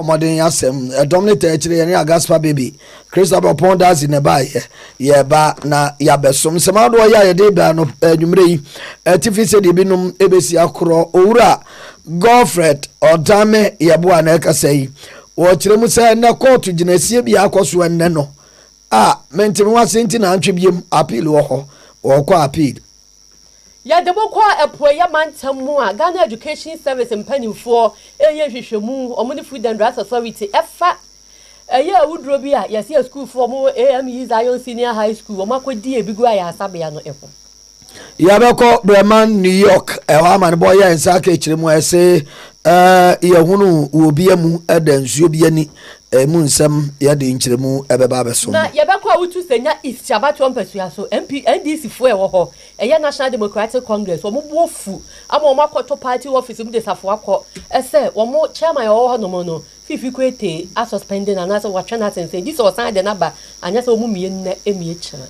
modern yasem dominate actually any agaspa baby Christopher Pondas in a buy ye ba na yabesom semado ya de ba no nwumre yi tifi se de binum ebesi akro owura Godfred odame yebo na ekasa yi wo kiremu se na court ginasie bi akoso enne no mentimi wasenti na antwe biem appeal wo ho wo ko appeal ya de bokwa epoya mantamu a Ghana Education Service mpanimfo hwehwemu omuni Food and Drugs Authority efa wudro bi a yesi school for mo AME Zion Senior High School omakodi ebigu ya asabe ya no eko yabeko Bremen New York man boy ya nsaka ekiremu ese yehunu obiamu edansuo biani mu nsem ya de nkiremu ebeba beso na yabeko awutu senya Ishabato mpasua so NDC fo ewo ho National Democratic Congress omo bofu ama omakoto party office mu de safo akọ ese omo chairman ewo ho no no fifi kwete a suspending and as what chana say this was sign the number and just omo mie na emie chana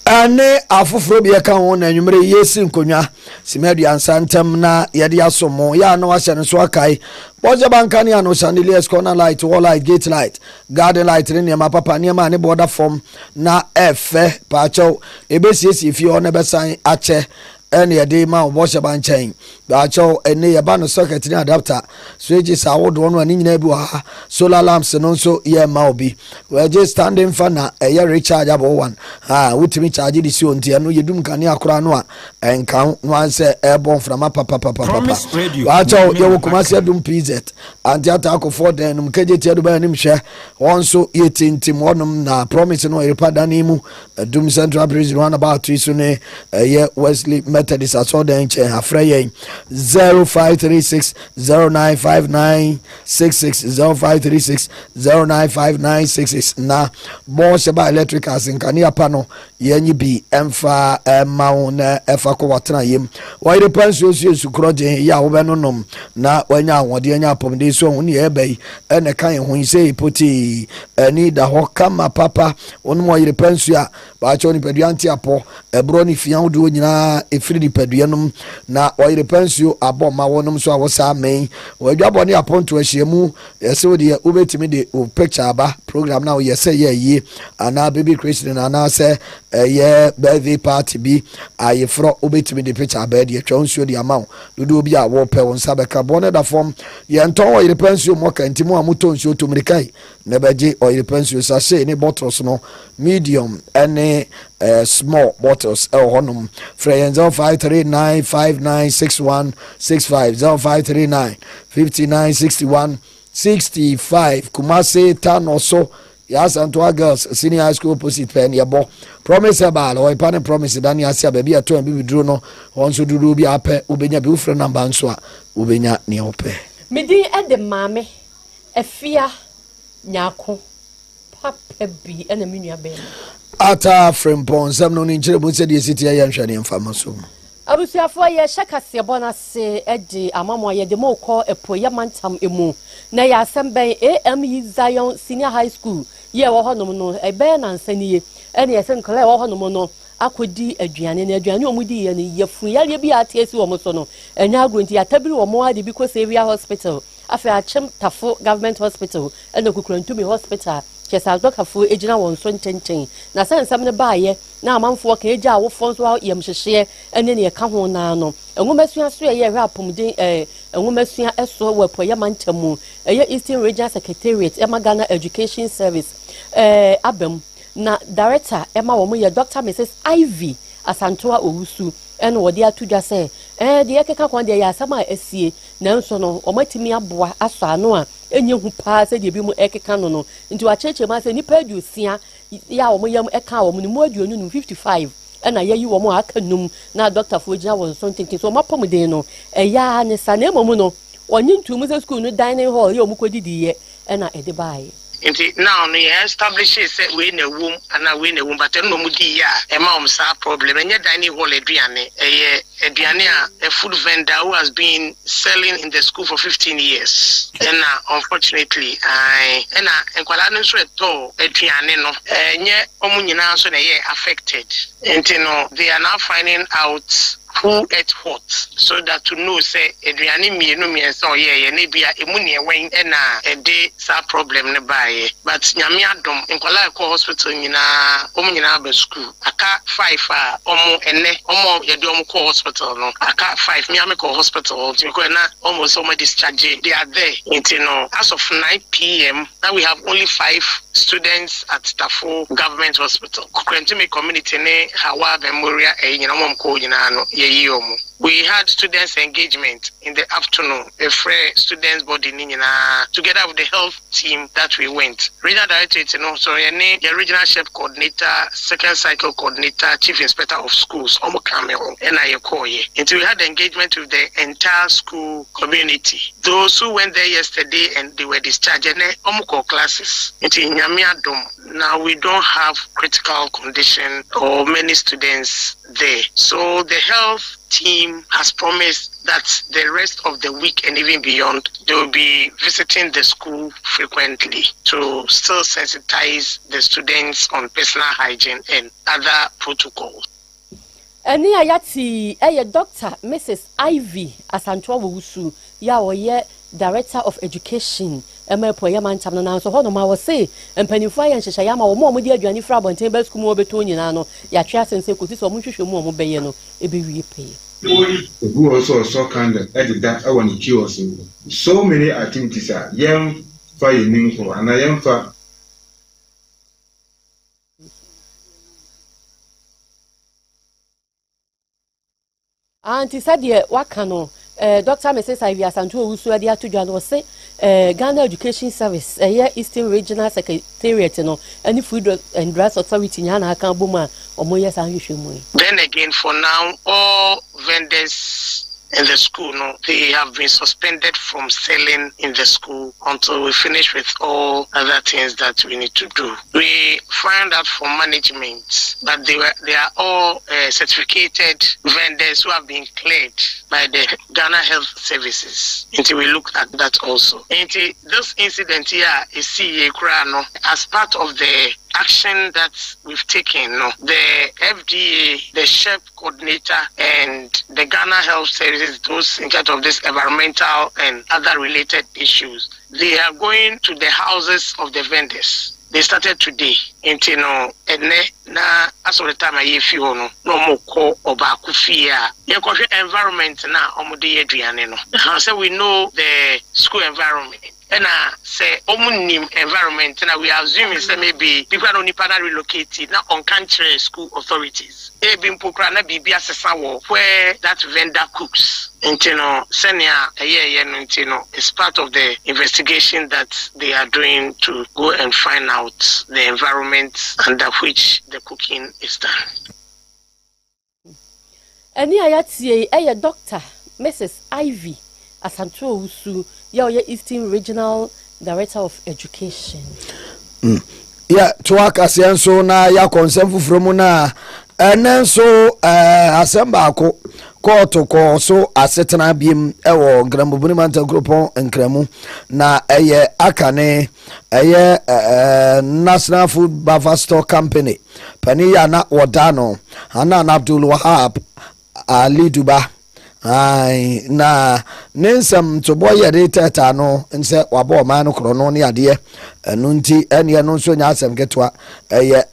ane afoforo bi eka ho na nwumre yesi nkonwa simadu ansantem na yede asomo ya na wahye ne so akai boje banka ne ano chandeliers corner light wall light gate light garden light ne ma papa ne ma ne border form na efe paacho ebesiesi fi ho na besan ache ene yede ma oboshe banchen baacho ene ye ba no socket ni adapter switches awodo no ani nyina bi wa solar lamps no so ye ma obi we just standing fan na ye rechargeable one wutimi charge di si onti no yedum kan akora no a enkan no anse airborne from papa baacho ye wo komase adum PZ anti attack for den no kejeti adu ba nim hwe won so ye tintim wonum na promise no repada ni mu adum central bridge one about isu ne ye Wesley Methodist aso den che afreye 0536 0959 66 0536 0959 na boss ba electric asinkania pano yenyi bi emfa mawo na efa ko watena yem wa ire penso su kroje ya wo benonom na wanya awode anya pomde so hu ne ebe ene kan hu ise ipoti ani da ho kama papa wonu mo ire penso a ba cho ni peduanti apo ebro ni fian do nyina efiri di peduanom na wa ire penso abo ma wonum so awosa men wa dwabo ne aponto ahiemu yese wo de ubetimi de picture aba program na wo yese ye ana baby Christian ana se ye birthday party bi ayefro ubetimi de picture aba de atwa nsuo de amount dudu bi a wo pe won sabeka bone da form ye nton wo ire penso mo kantimu amuto nsuo to mrikai na beje o ire penso sase ni bottles no medium and small bottles honum freyen 0539596165 0539596165 Kumase Tano so yes Antoine Girls Senior High School opposite pen yebo promise about or pan promise dani asia baby ato en bi duro no won so duru bi ape ubenya bi ufre number nso a ubenya ne ope medi ede mame afia nyako papa bi ena menua be ata frempon sam no ni nkire bo se de city ya nhwane mfama so abusuafo ye hyakase bona se edi amamo ye de moko epoya mantam emu na ya asemben AME Zion Senior High School ye wo honom no ebe na nsaniye ene ye se nkole wo honom no akodi aduane na aduane omudi ye ne yefun yale bi atiesi wo mo so no enya agronti atabiri wo mo ade bi ko Saviour Hospital afa achem tafo government hospital ene kukurantumi hospital kesa dokafo ejina won so ntenchen na sensam ne baaye na amanfo ka eja awofo so yemhyehye ene ne ka ho na no enwumasua so ye hwe apomden enwumasua eso wapo ya mantamu ye Eastern Regional Secretariat Ghana Education Service abem na director ema wo ye Dr. Mrs. Ivy Asantoa Owusu ene wode atudwa se de ekeka kwan de ya asama asie nanso no omatimi aboa aso ano a enye hu pa se de bi mu ekeka no nti wa cheche ma se nipa aduosia ya wo yam eka wo mu ni mu aduonu no 55 ena yayi wo mu aka num na doctor fo gina won so ntintin so mapom den no ya ne sanemo mu no onyi ntumu se school no dining hall ye wo mu kodidi ye ena ede bae Inti now no establishes we na wom ana we na wom but no mudi ya e ma sa problem enye dining hall aduane aduane a food vendor who has been selling in the school for 15 years and unfortunately enkwala no so eto aduane no enye omu nyina so na ye affected. Inti no they are now finding out who ate what, so that to know say aduane mienu miensa oyeye na bia emu ne wen na ede sa problem ne bae. But nyame adom nkwala ekọ hospital nyina nyina ba school aka 5 a omo yede omo call hospital no aka 5 me am call hospital because na almost so discharge they are there as of 9 p.m. now we have only 5 students at Tafo Government Hospital. Kurentime community ne Hawa Memorial we had students engagement in the afternoon. A free students body together with the health team that we went. Regional director, so the regional chef coordinator, second cycle coordinator, chief inspector of schools, until we had engagement with the entire school community. Those who went there yesterday and they were discharged in classes. Now we don't have critical condition or many students there. So the health team has promised that the rest of the week and even beyond, they will be visiting the school frequently to still sensitize the students on personal hygiene and other protocols. Eni ayati Dr. Mrs. Ivy Asantwa Wusu ya oye Director of Education emepo yamantam na so hono ma wo se empanifo ya nhehya ya ma wo mo di aduane fra bonten ba school mo beto nyina no ya twa sense kosi so mo hwehwe mo beye no ebewie pay. Who also saw candle at that I want to so many activities are young for for and I am for Auntie said ye wakano Dr. Mrs. Ivy Asantwa Wusu ade atodwa no say Ghana Education Service Eastern Regional Secretariat no any Food and Drugs Authority nyana aka boma omoye san hwehwemu. Then again for now all vendors in the school, they have been suspended from selling in the school until we finish with all other things that we need to do. We find out from management that they are all certificated vendors who have been cleared by the Ghana Health Services. Until we look at that also. Until this incident here is as part of the action that we've taken, the FDA, the chef coordinator, and the Ghana Health Services, those in charge of this environmental and other related issues, they are going to the houses of the vendors. They started today. Into na as of the time I if you no more call oba kufia. Environment na omode aduane no. So we know the school environment. And say omunim environment now we assume say maybe people are only relocated now on country school authorities. Ebim pokra na bibia sesa wo where that vendor cooks. Senia it's part of the investigation that they are doing to go and find out the environment under which the cooking is done. Eni ayati Dr. Mrs. Ivy Asantwa Wusu ya Eastern Regional Director of Education. Yeah, to akase nso na ya consent fufuro na enenso asemba ko court ko so asetena biem ewo Gramobuni Manta Group enkramu na akane National Food Buffer Store Company pani ya na wodano Hanan Abdul Wahab Ali Duba ai na nensam to boy ya data no nse wabo man no kro no ne ade enu nti ene no so nya asem ketwa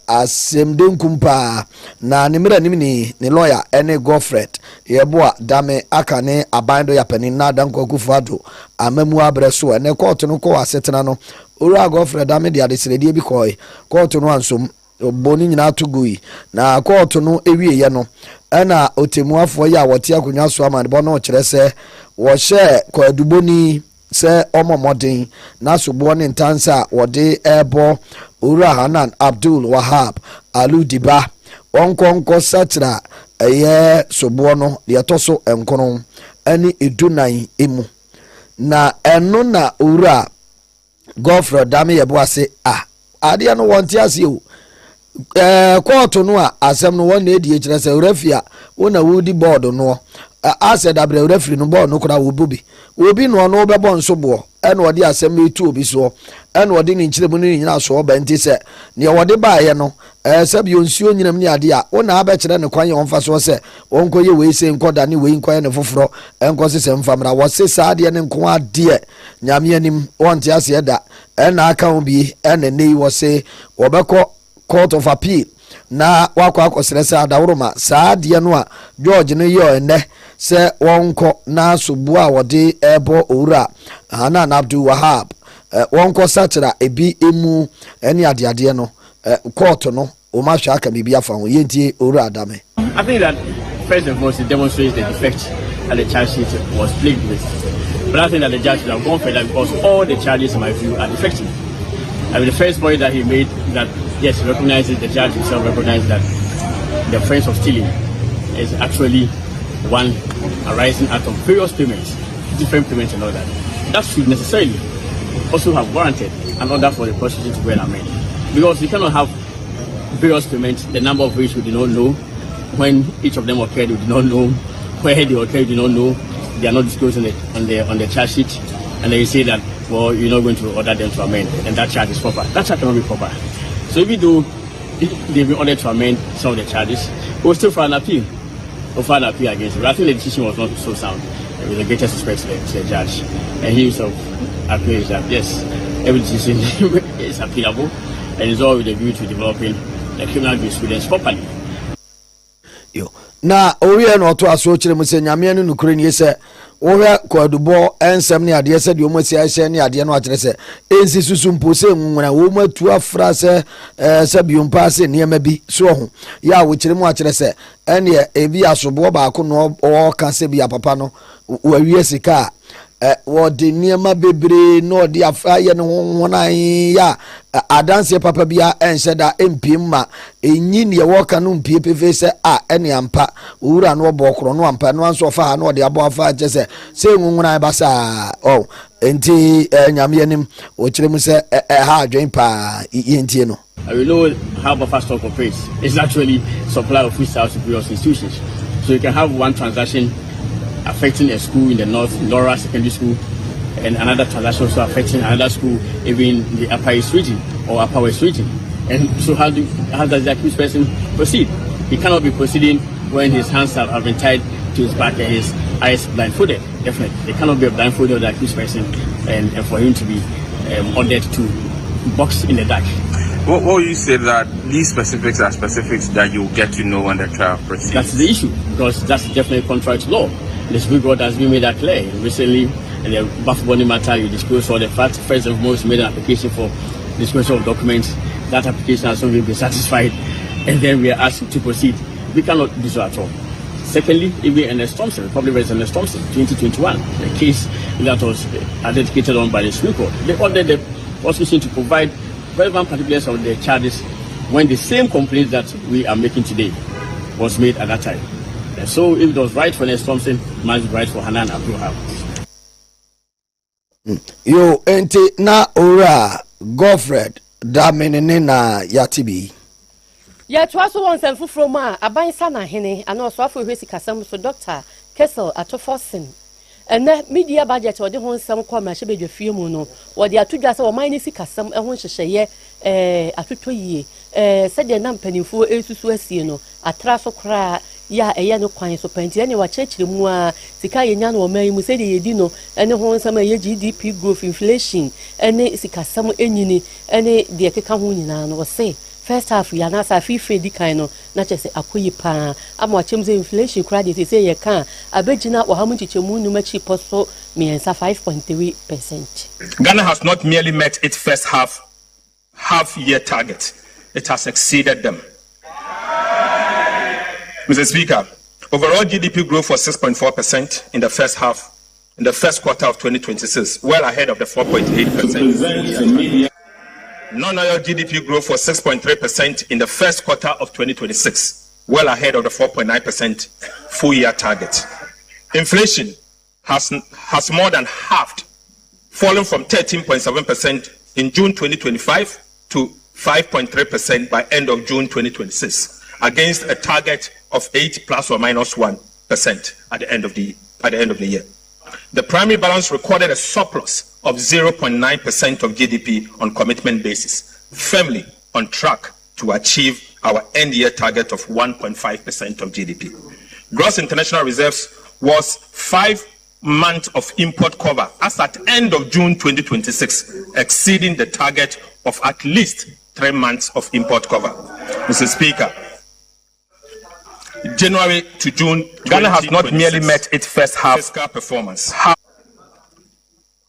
asem de nkumpa na ne mira nimni ne lawyer ene Godfred yeboa dame akane abando ya panin na danko kufuado amamu abreso ene court no ko asetena no ora Godfred dame de adesrede bi koy court no ansom boni nyina tugui na court no ewie ye no ana otemuafo ya wote akonwa so amane bo no kire se wo hye kwaduboni se omomoden na sobo ne ntansa wode ebo ura Hanan Abdul Wahab Alu Diba onkonko satra sobo no de toso enkono ani edunan emu na eno na ura Godfred dame yebo ase ade no wonte ase o court no asem no won na edi kire se refia wona wudi board no asɛ dabrɛ referee no ball no kora wo bobi obi no no be bon so bo ɛna ɔde asɛm etu obi so ɛna ɔde ne nkyerɛmu ne nyina so ɔba nti sɛ ne ɔde baayɛ no sɛ bi onsuo nyinam ne ade a wona abɛkyerɛ ne kwan yɛ ɔmfa so sɛ ɔnkɔ yɛ wei se nkɔ da ne wei nkɔ yɛ ne foforo ɛnkɔ se sɛ mfamra wɔse saa adeɛ ne nko adeɛ nyame anim wɔnte ase da ɛna aka ho bi ɛna nei wɔse wɔbɛkɔ court of appeal na wakɔ akɔsrɛ sɛ adaworoma saa adeɛ no a George no yɛ ɛnɛ sɛ wɔnkɔ na soboa a wɔde ɛbɔ owura Hanan Abdul Wahab wɔnkɔ sakyera ebi emu ɛne adeadeɛ no court no ɔma hwɛ aka biribi afa ho yɛntie owura Adame. I think that first and foremost it demonstrates the defect that the charge sheet was plagued with, but I think that the judge should have gone further because all the charges in my view are defective. I mean, the first point that he made that yes, he recognizes, the judge himself recognizes that the offense of stealing is actually one arising out of various payments, different payments and all that. That should necessarily also have warranted an order for the prosecution to go and amend. Because you cannot have various payments, the number of which we do not know, when each of them occurred, we do not know, where they occurred, we do not know, they are not disclosed on the charge sheet, and then you say that, well, you're not going to order them to amend, and that charge is proper. That charge cannot be proper. So even though they've been ordered to amend some of the charges, we'll still file an appeal. We'll file an appeal against it. But I think the decision was not so sound, with the greatest respect to the judge. And he himself acknowledged that, yes, every decision is appealable, and is all with a view to developing the criminal jurisprudence properly. Yo. Na owie no to aso kire mu se nyame no nukure ni se wo hwe kwadubo ensem ne ade se de o masi ahye ne ade no akire se ensi susu mpo se nwuna wo matu afra se se biompa se ne ma bi so ho ya wo kire mu akire se ene ebi asobo ba ko no o ka se bi apapa no wa wie sika wodi niema bebre no di afaye ne honan ya adanse papa bia enhye da empiem ma enyi ne woka no mpie peve se ene ampa owura no obokro no ampa no anso fa ha no de abo afa je se nwunwunan ba sa enti nyame anim o kire mu se ha adwen pa yentie no. We know how buffer stock operates. It's actually supply of food to various institutions. So you can have one transaction affecting a school in the north, Laura Secondary School, and another transaction also affecting another school, even in the Upper East region or Upper West region. And so how does the accused person proceed? He cannot be proceeding when his hands have been tied to his back and his eyes blindfolded. Definitely, they cannot be blindfolded, the accused person, and for him to be ordered to box in the dark. What you say that these specifics are specifics that you get to know when the trial proceeds? That's the issue, because that's definitely contrary to law. The Supreme Court has been made that clear. Recently, in the Buff-Bonny matter, you disclosed all the facts. First and foremost, made an application for disclosure of documents. That application has not been satisfied, and then we are asked to proceed. We cannot do so at all. Secondly, even Ernest Thompson, Republic vs. Ernest Thompson, 2021, the case that was identified on by the Supreme Court. They ordered the prosecution to provide relevant particulars of the charges when the same complaint that we are making today was made at that time. And so if it was right for Ernest Thompson, it must be right for Hanan Abdul Wahab. Yo, enti na ora Godfred da menene na yatibi. Ya twaso won sem fufuro ma aban sana hene ana so afo hwesi kasam so Dr. KaseƐ atofosin. Ene media budget odi ho nsem kwa ma hye bedwafie mu no wodi atodwa se wo man ni sikasam ho hyehyeye atoto yie se de na mpanimfo esusu asie no atra so kra ya eye no kwan so panti ene wa chechire mu a sika yenya no man mu se de yedi no ene ho nsem eye GDP growth inflation ene sikasam enyini ene de keka ho nyina no se first half ya na sa fife di kan no na chese akoyi pa ama chemze inflation credit say ye kan abegina wahamu chichemu nu machi poso miensa 5.3%. Ghana has not merely met its first half year target, it has exceeded them. Mr. Speaker, overall GDP growth was 6.4% in the first quarter of 2026, well ahead of the 4.8%. Non-oil GDP growth was 6.3% in the first quarter of 2026, well ahead of the 4.9% full-year target. Inflation has more than halved, falling from 13.7% in June 2025 to 5.3% by end of June 2026, against a target of 8 plus or minus 1 at the end of the year. The primary balance recorded a surplus of 0.9% of GDP on commitment basis, firmly on track to achieve our end-year target of 1.5% of GDP. Gross international reserves was 5 months of import cover as at end of June 2026, exceeding the target of at least 3 months of import cover. Mr. Speaker, January to June, Ghana has not merely met its first half fiscal performance.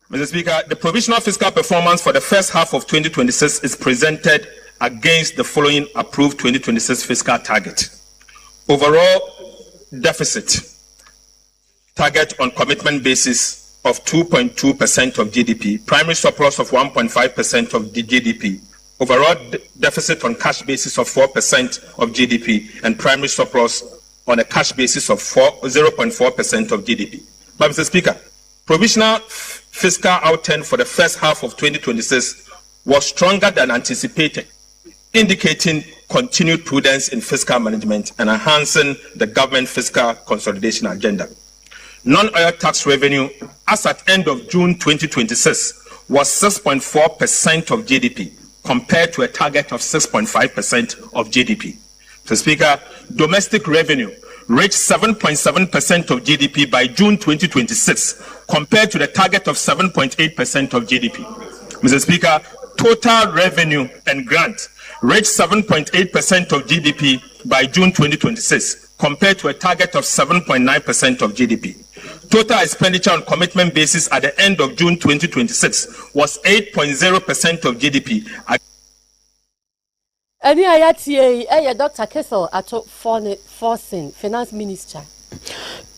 Mr. Speaker, the provisional fiscal performance for the first half of 2026 is presented against the following approved 2026 fiscal target. Overall deficit target on commitment basis of 2.2% of GDP, primary surplus of 1.5% of the GDP, overall deficit on cash basis of 4% of GDP, and primary surplus on a cash basis of 0.4% of GDP. But Mr. Speaker, provisional fiscal outturn for the first half of 2026 was stronger than anticipated, indicating continued prudence in fiscal management and enhancing the government fiscal consolidation agenda. Non-oil tax revenue as at end of June 2026 was 6.4% of GDP compared to a target of 6.5% of GDP. Mr. Speaker, domestic revenue reached 7.7% of GDP by June 2026 compared to the target of 7.8% of GDP. Mr. Speaker, total revenue and grant reached 7.8% of GDP by June 2026 compared to a target of 7.9% of GDP. Total expenditure on commitment basis at the end of June 2026 was 8.0% of GDP. Any ayati Dr. KaseƐ ato forcing finance minister.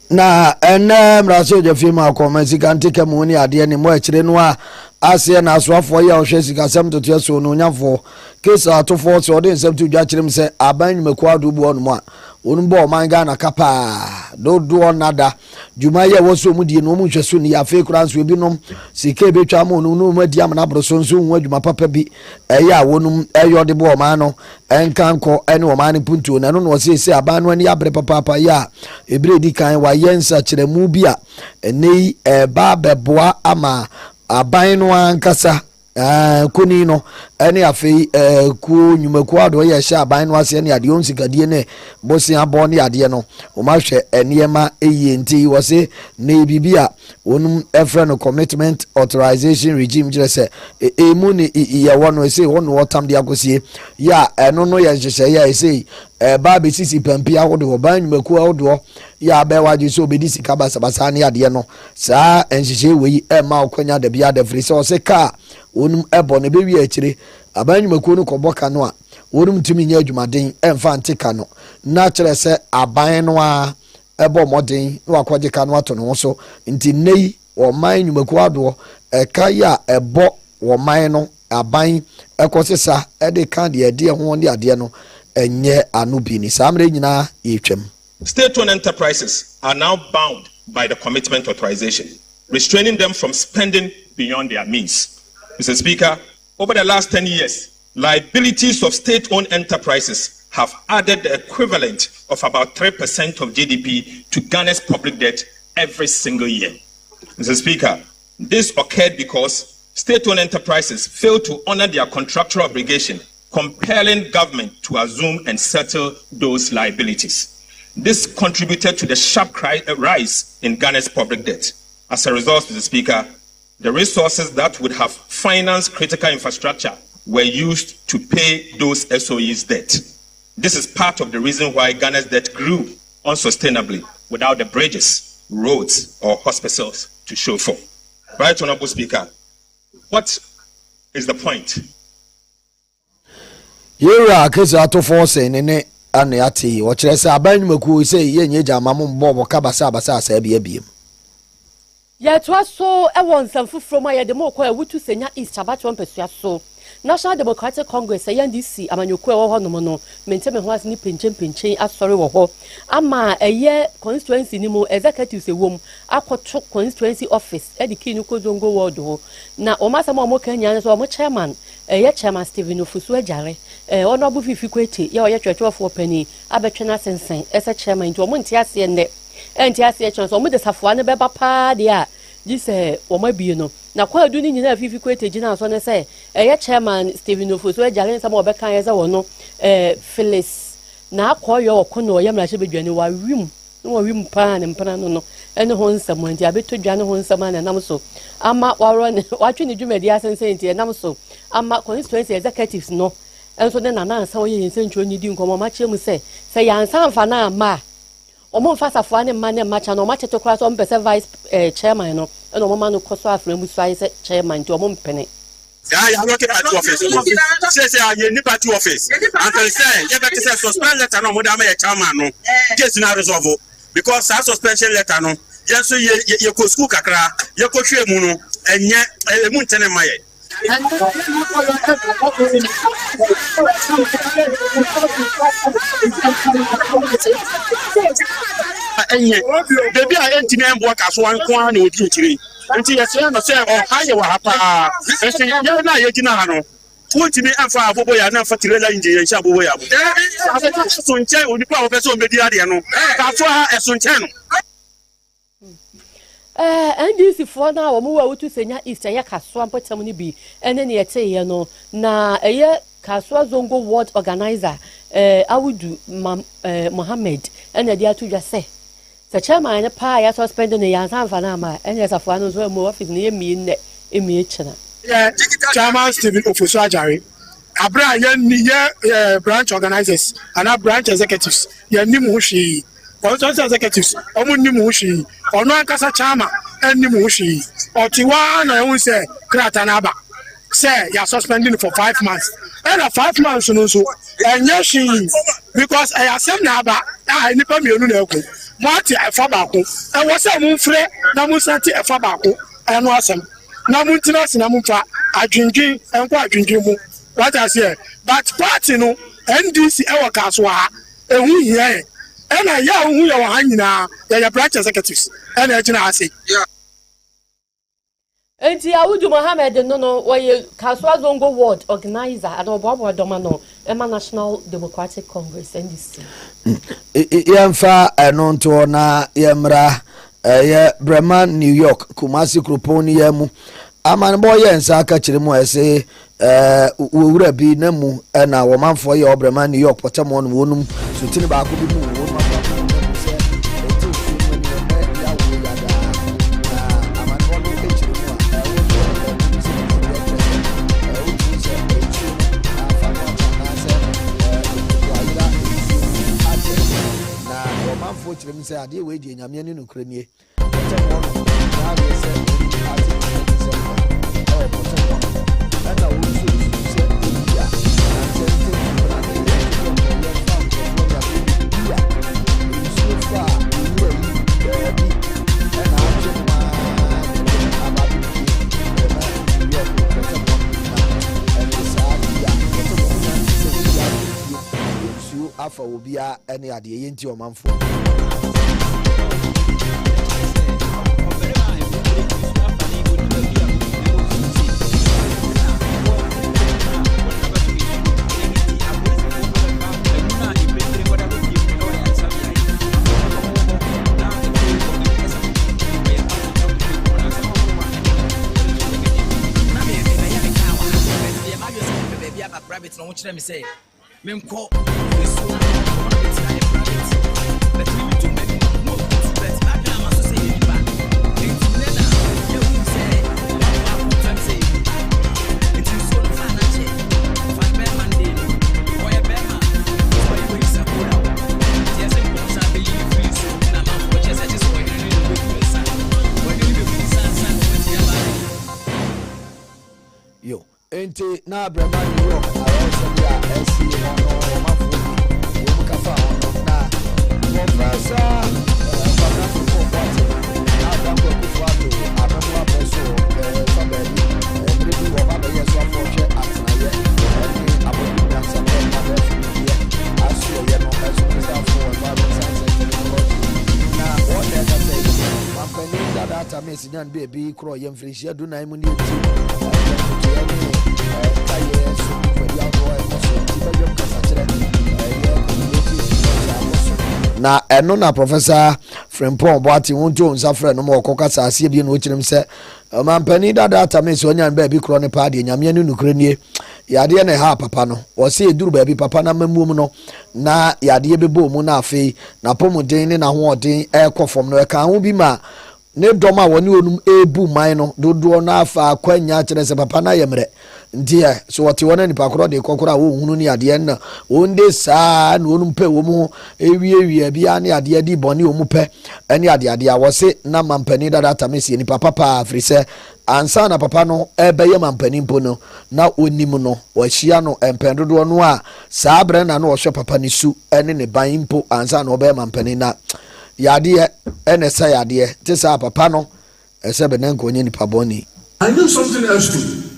Na mraso je firma ko mesika ntike mu ni ade ni mo akire no a ase na asoafo ya ohwe sika sam to so no nyafo KaseÄ ato force ode nsem to dwa kirem se aban nyumaku adubu onmo a onu bo man ga na kapa do nada juma ye wo so mu die no mu hwe so ni afi kura nso bi nom sika betwa mo no mu adi am na bro so nso hu adwuma papa bi ya wonum eyode bo man no enkanko ene o man puntu na no no se aban no ani abre papa ya ebre di kan wa yensa kiremu bi a ene ba beboa ama aban no ankasa kuni no ene afei ku nyumaku ado ye hye aban no ase ne ade onsikadie ne bosi abo ne ade no o ma hwe enema eyenti wo se ne bibia onum efre no commitment authorization regime jire se emu ne ye wono se wono wotam de akosie ya eno no ye hye ya se ba be sisi pampi awodo ban nyumaku awodo ya be waje so be disi kabasa ne ade no saa enhye wei ma okonya da bia da free so se ka onum ebo ne be wi akire abanyumaku no koboka no a wonum tumi nya adwumaden emfa nteka no na kire se aban no a ebo moden no akwaje ka no ato no so nti nei o man nyumaku ado eka ya ebo wo man no aban ekosesa ede kan de ade ho ne ade no enye anubi ni samre nyina yetwam. State-owned enterprises are now bound by the commitment authorization, restraining them from spending beyond their means. Mr. Speaker, over the last 10 years, liabilities of state-owned enterprises have added the equivalent of about 3% of GDP to Ghana's public debt every single year. Mr. Speaker, this occurred because state-owned enterprises failed to honor their contractual obligation, compelling government to assume and settle those liabilities. This contributed to the sharp rise in Ghana's public debt. As a result, Mr. Speaker, the resources that would have financed critical infrastructure were used to pay those SOEs' debt. This is part of the reason why Ghana's debt grew unsustainably without the bridges, roads, or hospitals to show for. Right, Honorable Speaker, what is the point? Yera KaseÄ ato force ne ane ati wo kire se abanyumaku se ye nye jama mo mbo kabasa asa bia ya to so e won sam fufuro ma ye de mo ko awutu senya east abatwa mpesua so National Democratic Congress NDC amanyoku e wo hono no mente me ho as ni penchen asori wo ho ama eye constituency ni mo executive se wom akoto constituency office e di kinu kozongo ward ho na o ma sama mo kanya so mo chairman chairman Stephen Ofusu ajare honorable Fifi Kwete ye o ye twetwefo pani abetwena sensen ese chairman nti o mo ntia se ne enti ase chance omo de safoa ne beba pa de a ji se omo bi no na kwa adu ni nyina fifi kwete gina so ne se eye chairman Stephen Ofoso ajare nsam obeka ye se wono Phyllis na akoyo okono oyam na shebedwane wa wim no wim pa ne mpana no ene ho nsam enti abeto dwane ho nsam na nam so ama waro ne watwe ne dwumadi asense enti nam so ama constituency executives no enso ne na ansa oye nsencho ni di nkomo ma chemu se yansa mfa na ama omo mfa safoa ne ma ne macha no ma cheto kra so mpese vice chairman no eno omo ma no koso afra mu so ayi se chairman ti omo mpene ya look at the office say you need party office until say you better say suspend letter no mo da ma chairman no case na resolve because that suspension letter no yes so ye ko school kakra ye ko hwe mu no enye mu ntene maye enye baby I entime embo kaso anko na odi nkiri nti yes no say o haye wa hapa ese ye na ye gina ha no wotimi afa abobo ya na fa tirela inje ye sha abobo ya bo so nche onipa wo pese o medi ade no ka so ha eso nche no NDC for na wo mu wa wutu senya east ya kaso ampotam ni bi ene ne yete ye no na eye kaso zongo ward organizer Awudu Mohammed ene dia to just say chairman pa ya suspend ne ya sanfa na ma ene safo anu so mu office ne yemi ne emi echina chairman Stephen Ofoso ajare abra ye branch organizers and branch executives ye ni mu hwi constituency executives omo ni mu hwi ono ankasa chairman eni mu hwi otiwa na ehun se krata na aba say you are suspending for 5 months and 5 months no so enye shi because I accept na aba ni pa mienu na ekwu mati efa ba ko e wo se mu frɛ na mu sati efa ba ko eno asem na mu ntina se na mu fa adwindwin enko adwindwin mu what I say but party no NDC e wo kaso ha ehu hie ena ya hu ya wa nyina ya branch executives ena ejina ase enti Awudu Mohammed no we Kaswa Zongo ward organizer and obo domano Emma National Democratic Congress NDC yemfa eno nto na yemra ye Bremen New York Kumasi Kroponi yemu amane boye nsa aka kire mu ese wura bi na mu na wo manfo ye Bremen New York potamo no wonum sutini ba ko bi mu wonum chirem say ade we die nyame ne nokra nie afa obia ene ade yenti omanfo rabbit no want me say memko yo ente na Bremen New York I see on my phone you can find na professor for what now that go for abamu abeso somebody every over the years of for at na ye and about that something na be here as you know as for na what that say company that me sidan baby kro yem finish do na mu ni na eno na professor Frimpon Boati won't do Safra no more Cocasa, CB no Chim said, a man penny that Tamis when you baby crony party and Yamian Ukraine. Yadia ne ha papa no o se duru baby papa na mamuom no na yadia bebo mu na afei na pomuden ne na hoɔden ekɔfom no ɛka ho bi ma ne dɔma woni onum ebu man no dodo na afa akwanya kyerɛ sɛ papa na yemre ntie so wɔte wɔn nipa korɔ de kokora wo hunu ne yadia na onde saa na onum pɛ wo mu ewie bia ne yadia di bɔne wo mu pɛ ɛne yadia wɔ se na mampani dada tamesi ni papa pa afiri sɛ ansa na papa no ebeye mampani mpo no na onim no wɔhyia no empendodo no a saa bre na no wɔhwɛ papa ne su ene ne ban mpo ansa na obeye mampani na yade ene sa yade te sa papa no ese be nan ko onye nipa boni. I knew something else too,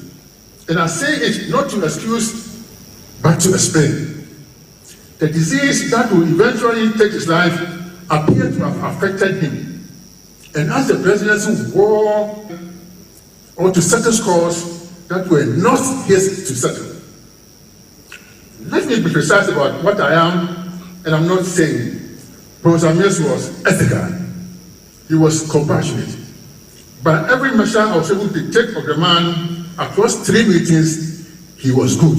and I say it not to excuse but to explain. The disease that will eventually take his life appeared to have affected him, and as the presidency wore or to settle scores that were not his to settle. Let me be precise about what I am and I'm not saying. Professor Mies was ethical. He was compassionate. By every measure I was able to take of the man across 3 meetings, he was good.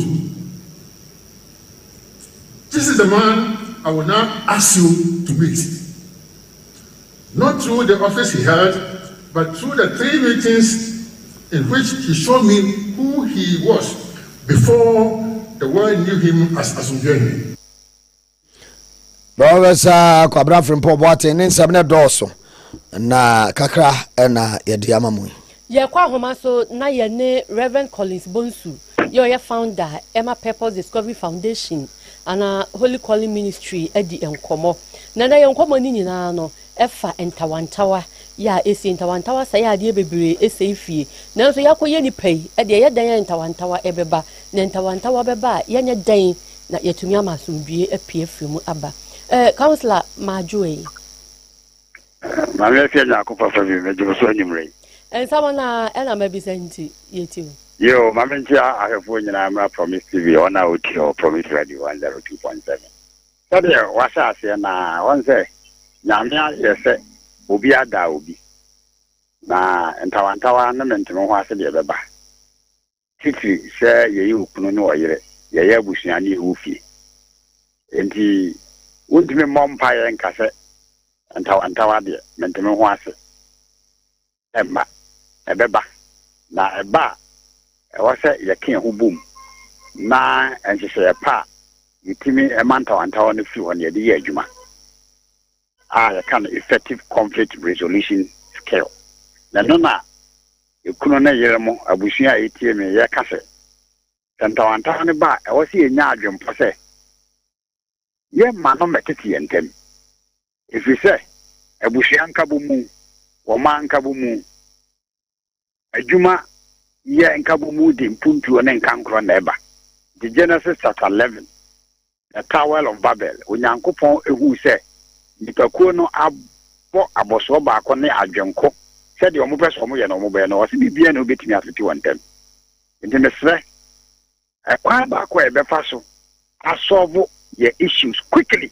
This is the man I will now ask you to meet. Not through the office he held, but through the 3 meetings in which he showed me who he was before the world knew him as Asumdwene. Professor Kwabra Frimpon Boati ne nsɛm dɔɔso na kakra na yɛde ama mu. Yɛkɔ ahoma so na yɛne Reverend Collins Bonsu yɛ founder Emma Purpose Discovery Foundation ana Holy Calling Ministry edi enkomo na yɛnkomo ni nyinaa no ɛfa entawantawa ya esi entawantawa sa ya de bebre esi fie nanso yakoye ni pɛi ɛde yɛ dan entawantawa ɛbɛba na entawantawa bɛba yɛnyɛ dan na yɛtumi ama asomdue apie fimu aba. Councillor Majoe Mame fia na ko papa bi mejo so anyumre ensamana ena mabisenti yeti yo mame ntia ahefo nyina amra Promise TV ona otio Promise Radio 102.7 sabe wasa ase na wonse nyame yese obi ada obi na entawantawa na mentemo ho ase de beba titi se yeyi okunu ne oyere yeye abusuani ehufie enti wundime mompa ye nkase antawa de menteme ho ase emma ebeba na eba ewose yeke ho bum na enhyehyɛ pa yitimi emantawa no fi ho ne de ye adwuma a can effective conflict resolution skill na no na ekuno na yere mo abusua etie me ye kase antawa ne ba ewose yenya adwempo se ye mano metiti yentem if you say abusua nkabo mu wo man nkabo mu adwuma ye nkabo mu de mpuntuo ne nkankro na eba the Genesis chapter 11 the Tower of Babel onyankopon ehu se nipakuo no abo aboso ba akọ ne adwenko se de omo peso omo ye na omo be na o se bibia na obetimi afiti wontem enti mesre akwa ba akọ ebefa so asolve your issues quickly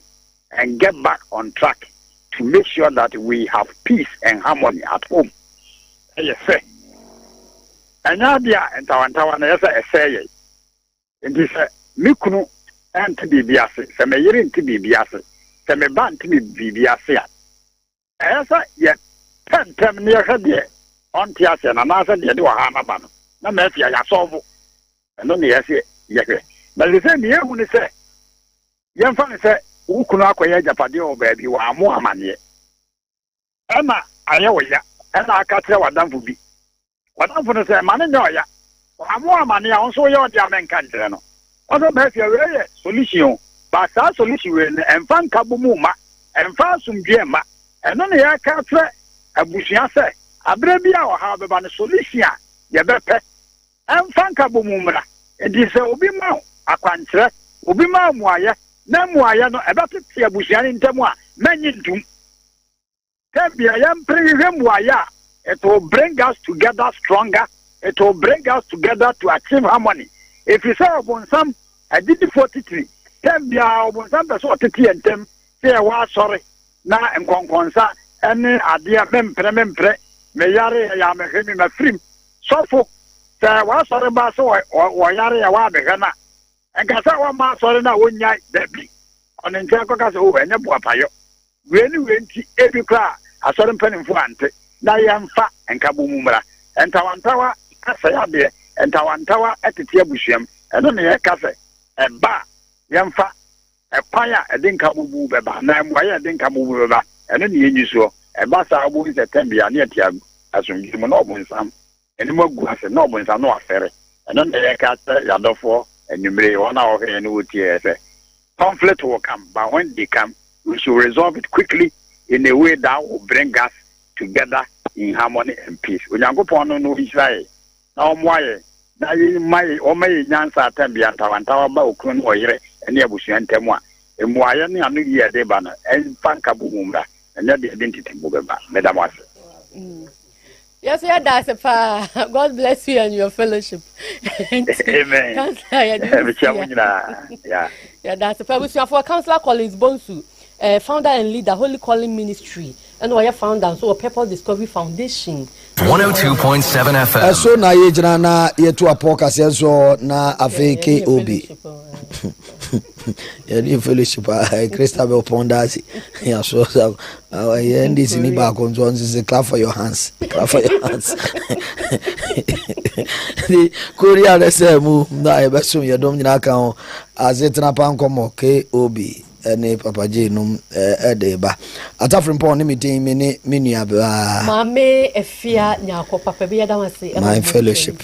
and get back on track to make sure that we have peace and harmony at home. Yes, sir. And now, dear, and Tawantawa, yes, I say, and this Mikunu and to be biase, some year to be biase, some ban to be biase. As I yet 10 near her dear, on Tias and another dear do a Hanaban. No, Messi, I saw, and only yes, yes, but the same year when they say, young fan say, who could not acquire Japadio baby or more money. Emma, I know ya, and I can't tell what done for be. What I'm for the same money, no, ya. I'm more money, also your German country. Also, make a solution, but that solution and fan Kabumuma and fan some Gemma, and only I can't say a bushia say, a brabia or have a solution, ya better, and fan Kabumuma. It is a Obima, a country, Obima Moya. Namuaya no about it abusian in Tamwa, Manintum. Tambia yam Waya. It will bring us together stronger. It will bring us together to achieve harmony. If you say upon some, I did the 43. Tambia upon some person and them say, well, sorry. Now I'm consa ɛne adeɛ mempere me yare ya me hemi me frim sɔfo sɛ wasɔre ba sɛ wɔ yare ya wa bɛhɛ na enka sɛ wa ma sɔre na wonya dabi ɔne nkyɛn kɔka sɛ o ɛnyɛ boapayɔ weni wenti ebi kra asɔre mpanimfo ante na yɛmfa enka bo mu mra entawantawa kasa ya de entawantawa etete abusuam ɛno ne yɛ kasa ɛba yɛmfa ɛkwan a ɛde nka bo bu bɛba na mwa yɛ de nka bo bu bɛba ɛno ne yɛnyi so ɛba saa bo September ne yɛtia asomdwe mu na ɔbonsam ɛne mu agu ase na ɔbonsam no afɛre ɛno ne yɛ kasa yadɔfoɔ anwumere wɔn a wɔhwɛ ne wɔtie sɛ conflict will come, but when they come, we should resolve it quickly in a way that will bring us together in harmony and peace. Onyankopɔn no Israel. Na ɔmoayɛ na yɛmma ɔma nyansa atam bia ntawantawa ba okunu no ɔyere ɛne abusua ntam a emuayɛ ne ano yi ade ba no ɛmfa nka bo mu mra ɛnyɛ de identity bo bɛba medam ase. Yes, yeah, that's a pa. God bless you and your fellowship. Amen. Yeah. Yeah, that's a pa. We for Councillor Collins Bonsu, founder and leader, Holy Calling Ministry, and we are founder so Purpose Discovery Foundation. 102.7 FM. So na yejina na yetu apoka senso na afeke obi. Yeah, fellowship Christabel Pondasi. Yeah, so and this in back on Jones clap for your hands. Clap for your hands. The Korea let's say move na ebeso ye dom nyina kan azetna pan komo KOB ene papa J num edeba atafrim pon ne metin me ne menua ba mame efia nyako papa bi yada wase my fellowship